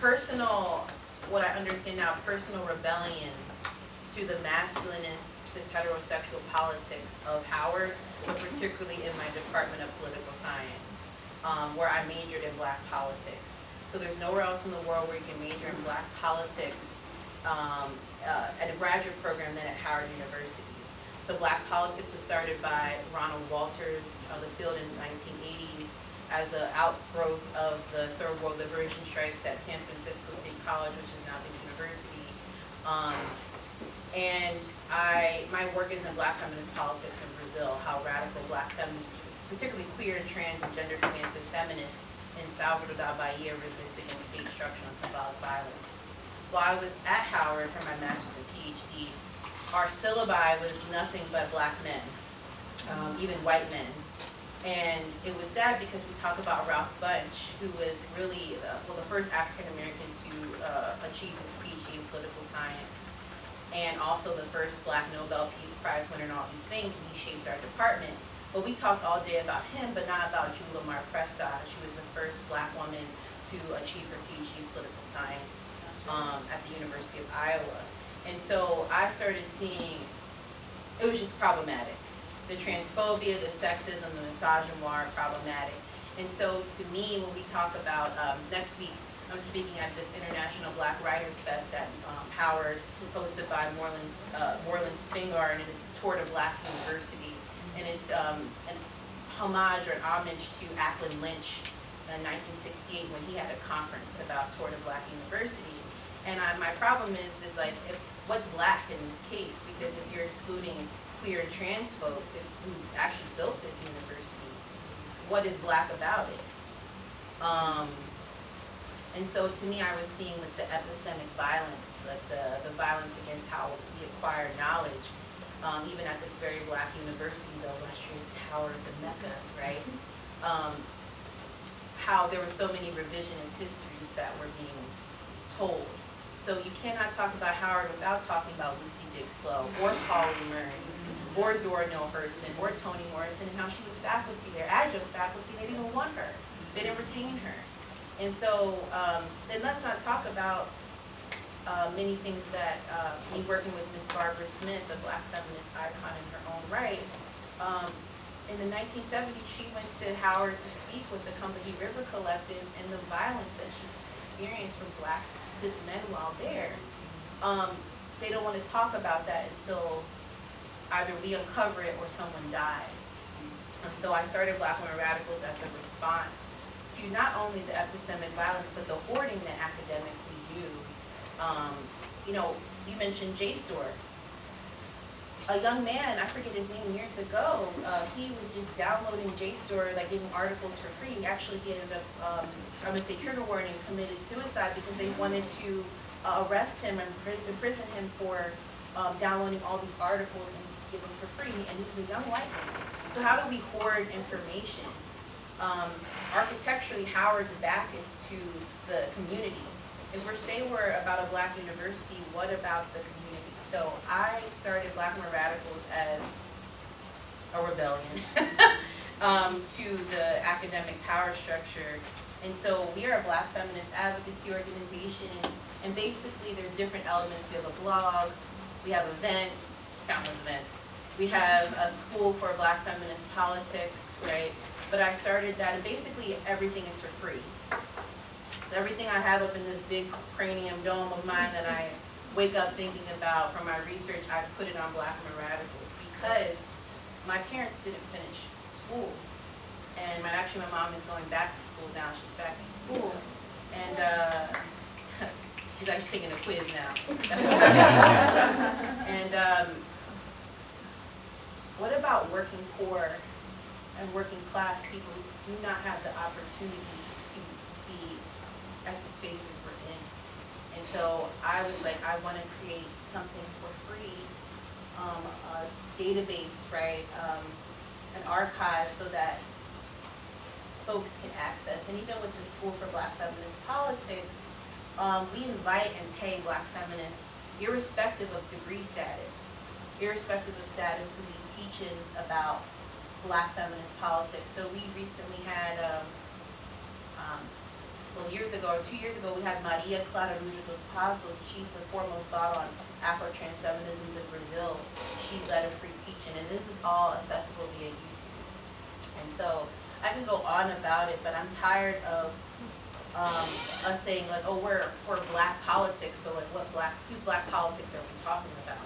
personal, what I understand now, personal rebellion to the masculinist, cis heterosexual politics of Howard, but particularly in my Department of Political Science, where I majored in Black politics. So there's nowhere else in the world where you can major in Black politics at a graduate program than at Howard University. So Black politics was started by Ronald Walters of the field in the 1980s as an outgrowth of the Third World Liberation strikes at San Francisco State College, which is now Duke University. And my work is in Black feminist politics in Brazil, how radical Black feminists, particularly queer and trans and gender expansive feminists in Salvador da Bahia resist against state structural and symbolic violence. While I was at Howard for my master's and PhD, our syllabi was nothing but Black men, even white men. And it was sad because we talk about Ralph Bunche, who was really, the first African American to achieve his PhD in political science, and also the first Black Nobel Peace Prize winner and all these things, and he shaped our department. But we talked all day about him, but not about Jula Mar Prestage. She was the first Black woman to achieve her PhD in political science at the University of Iowa. And so I started seeing, it was just problematic. The transphobia, the sexism, the misogynoir are problematic. And so to me, when we talk about, next week, I'm speaking at this International Black Writers Fest at Howard, hosted by Moreland Spingarn, and it's toward a Black university. And it's an homage or an homage to Ackland Lynch in 1968 when he had a conference about toward a Black university. And my problem is like, what's Black in this case? Because if you're excluding queer and trans folks who actually built this university, what is Black about it? And so to me, I was seeing with the epistemic violence, like the violence against how we acquire knowledge, even at this very Black university, the illustrious Howard, the Mecca, right? How there were so many revisionist histories that were being told. So you cannot talk about Howard without talking about Lucy Dick Slow, or Polly Murray, or Zora Neale Hurston, or Toni Morrison, and how she was faculty there, adjunct faculty. They didn't even want her. They didn't retain her. And so then let's not talk about many things that, me working with Miss Barbara Smith, a Black feminist icon in her own right. In the 1970s, she went to Howard to speak with the Company River Collective, and the violence that she experienced from Black cis men while there. They don't want to talk about that until either we uncover it or someone dies. And so I started Black Women Radicals as a response to not only the epistemic violence, but the hoarding that academics we do. You know, you mentioned JSTOR. A young man, I forget his name, years ago, he was just downloading JSTOR, like giving articles for free. Actually, he ended up, I'm gonna say trigger warning, committed suicide because they wanted to arrest him and imprison him for downloading all these articles and giving them for free. And he was a young white man. So how do we hoard information? Architecturally, Howard's back is to the community. If we're about a Black university, what about the community? So I started Black Women Radicals as a rebellion to the academic power structure. And so we are a Black feminist advocacy organization. And basically there's different elements. We have a blog, we have events, countless events. We have a school for Black feminist politics, right? But I started that, and basically everything is for free. So everything I have up in this big cranium dome of mine that I wake up thinking about from my research, I put it on Black Women Radicals because my parents didn't finish school. And actually my mom is going back to school now, she's back in school. And she's actually taking a quiz now. That's what and what about working poor and working class people who do not have the opportunity to be at the spaces we're in? And so I was like, I want to create something for free, a database, right, an archive so that folks can access. And even with the School for Black Feminist Politics, we invite and pay Black feminists, irrespective of degree status, irrespective of status, to lead teach-ins about Black feminist politics. So we recently had well, years ago, or 2 years ago, we had Maria Clara Ruja dos Passos. She's the foremost thought on Afro-trans feminisms in Brazil. She led a free teaching, and this is all accessible via YouTube. And so I can go on about it, but I'm tired of us saying like, oh, we're for black politics, but like whose black politics are we talking about?